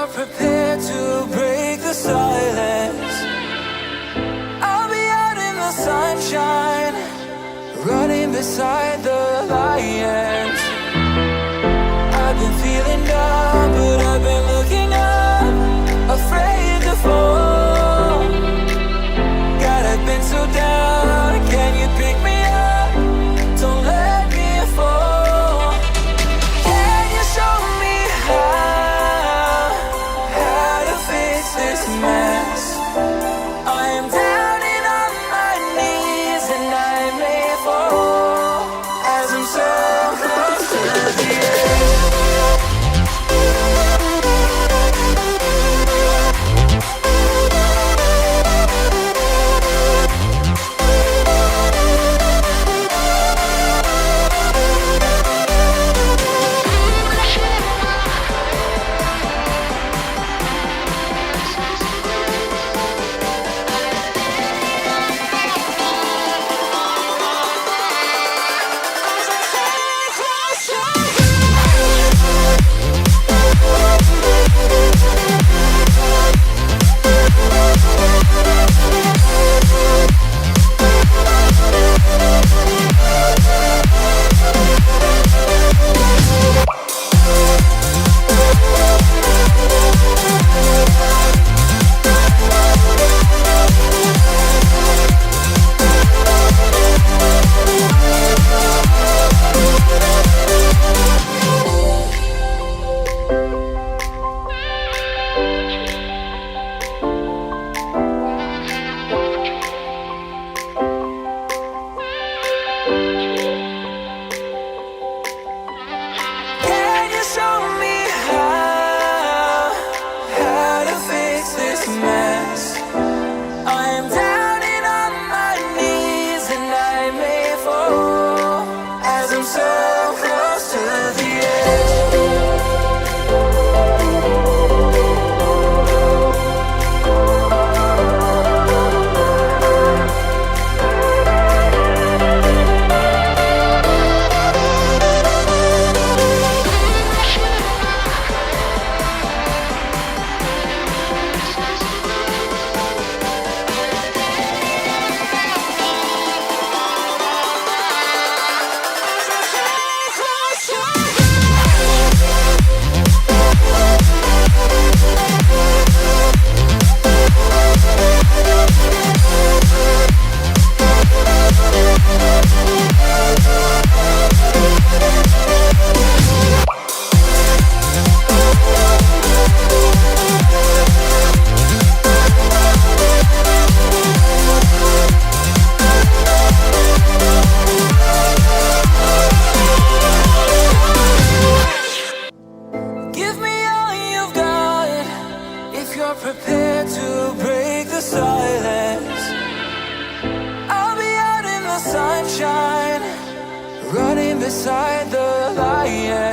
you're prepared to break the silence, I'll be out in the sunshine, running beside the lions. I've been feeling down, but I've been looking up, afraid to fall. God, I've been so down, can you pick me up? Don't let me fall. Can you show me how to fix this mess? I am down and on my knees, and I may fall as I'm so close to the edge. Prepared to break the silence, I'll be out in the sunshine, running beside the lion.